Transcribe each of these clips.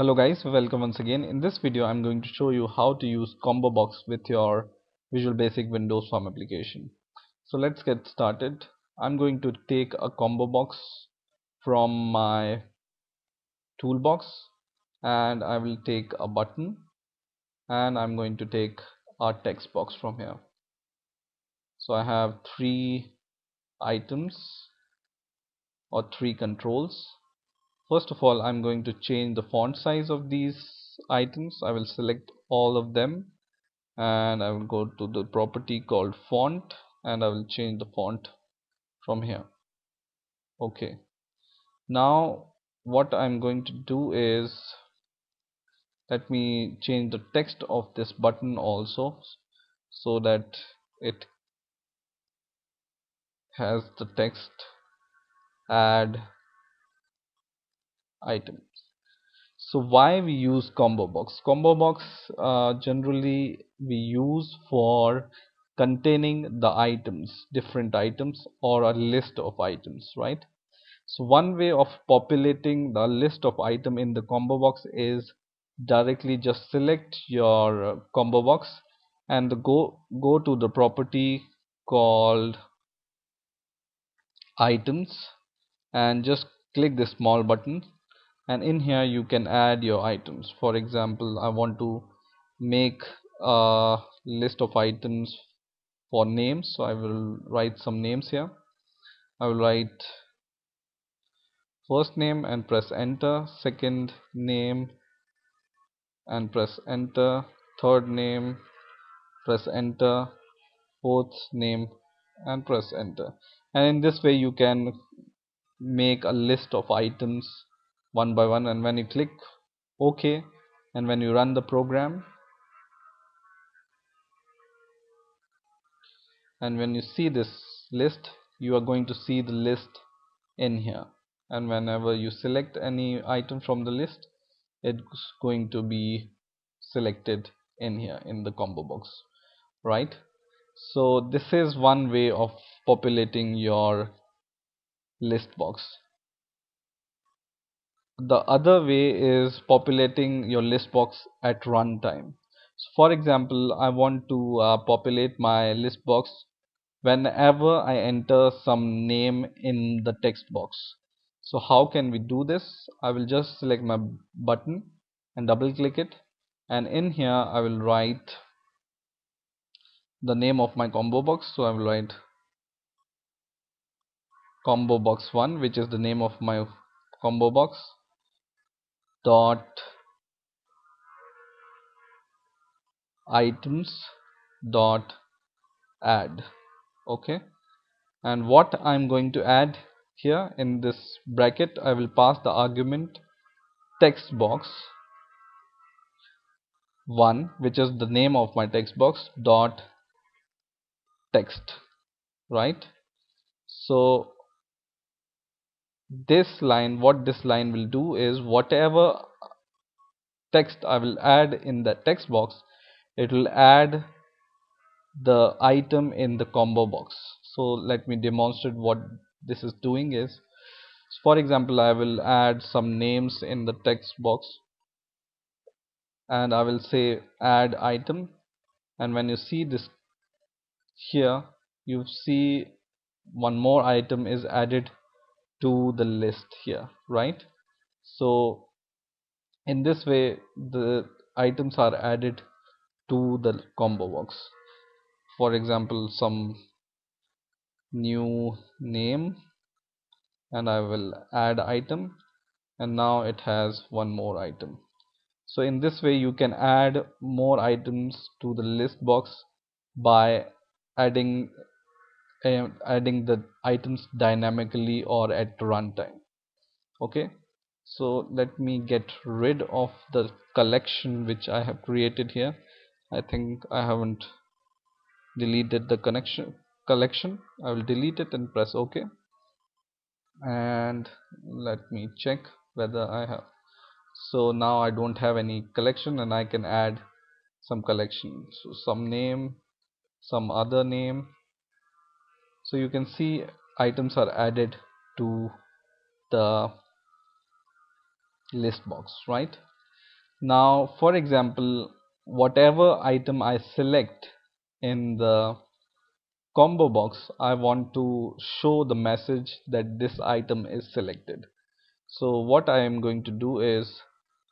Hello guys, welcome once again. In this video I'm going to show you how to use combo box with your Visual Basic Windows Form application. So let's get started. I'm going to take a combo box from my toolbox, and I will take a button, and I'm going to take a text box from here. So I have three items or three controls. First of all, I'm going to change the font size of these items. I will select all of them, and I will go to the property called font, and I will change the font from here. Okay, now what I'm going to do is, let me change the text of this button also, so that it has the text add item. So why we use combo box? Combo box generally we use for containing the items, different items, or a list of items, right? So one way of populating the list of item in the combo box is directly just select your combo box and go to the property called items, and just click the small button, and in here you can add your items. For example, I want to make a list of items for names, so I will write some names here. I will write first name and press enter, second name and press enter, third name, press enter, fourth name and press enter. And in this way you can make a list of items one by one, and when you click OK and when you run the program, and when you see this list, you are going to see the list in here, and whenever you select any item from the list, it's going to be selected in here in the combo box, right? So this is one way of populating your list box. The other way is populating your list box at runtime. So for example, I want to populate my list box whenever I enter some name in the text box. So how can we do this? I will just select my button and double click it, and in here I will write the name of my combo box. So I will write combo box 1, which is the name of my combo box, dot items dot add. Okay, and what I'm going to add here in this bracket, I will pass the argument text box 1, which is the name of my text box, dot text, right? So this line, what this line will do is, whatever text I will add in the text box, it will add the item in the combo box. So let me demonstrate what this is doing is, for example, I will add some names in the text box, and I will say add item, and when you see this here, you see one more item is added to the list here, right? So in this way the items are added to the combo box. For example, some new name, and I will add item, and now it has one more item. So in this way you can add more items to the list box by adding adding the items dynamically or at runtime. Okay, so let me get rid of the collection which I have created here. I think I haven't deleted the collection. I will delete it and press OK, and let me check whether I have. So now I don't have any collection, and I can add some collection, so some name, some other name. So you can see items are added to the list box, right? Now for example, whatever item I select in the combo box, I want to show the message that this item is selected. So what I am going to do is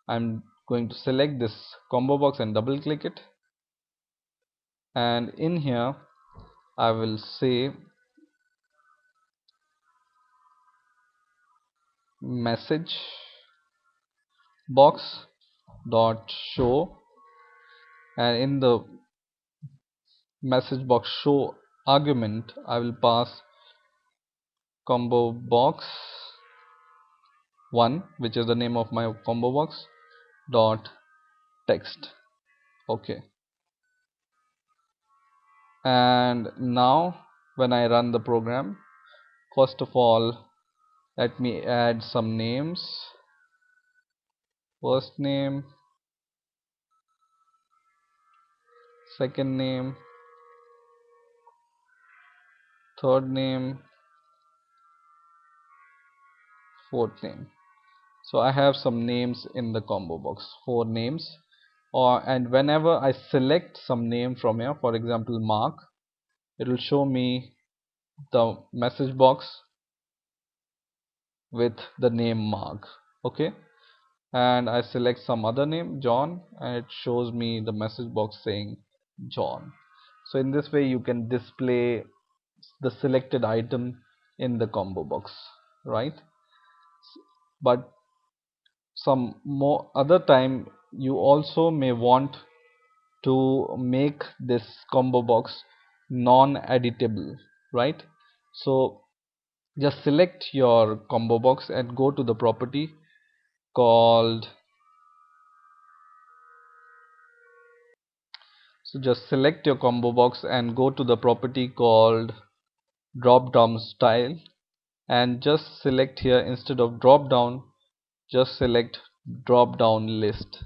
I'm going to select this combo box and double click it, and in here I will say message box dot show, and in the message box show argument I will pass combo box 1, which is the name of my combo box, dot text. Okay, and now when I run the program, first of all let me add some names. First name, second name, third name, fourth name. So I have some names in the combo box, 4 names. And whenever I select some name from here, for example Mark, it will show me the message box with the name Mark. Okay, and I select some other name John, and it shows me the message box saying John. So in this way you can display the selected item in the combo box, right? But some more other time you also may want to make this combo box non-editable, right? So just select your combo box and go to the property called, so just select your combo box and go to the property called drop down style, and just select here, instead of drop down just select drop down list,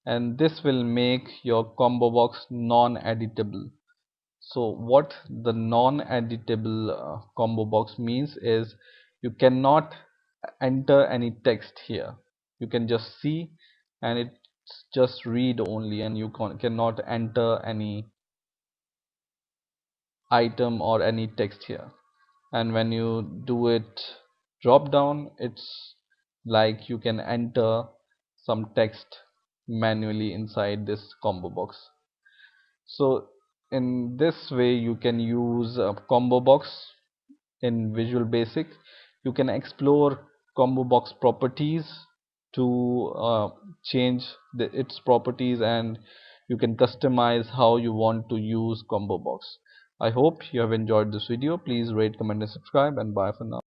and this will make your combo box non-editable. So what the non-editable combo box means is you cannot enter any text here. You can just see and it's just read only, and you cannot enter any item or any text here. And when you do it drop down, it's like you can enter some text manually inside this combo box. So in this way you can use a combo box in Visual Basic. You can explore combo box properties to change its properties, and you can customize how you want to use combo box. I hope you have enjoyed this video. Please rate, comment and subscribe, and bye for now.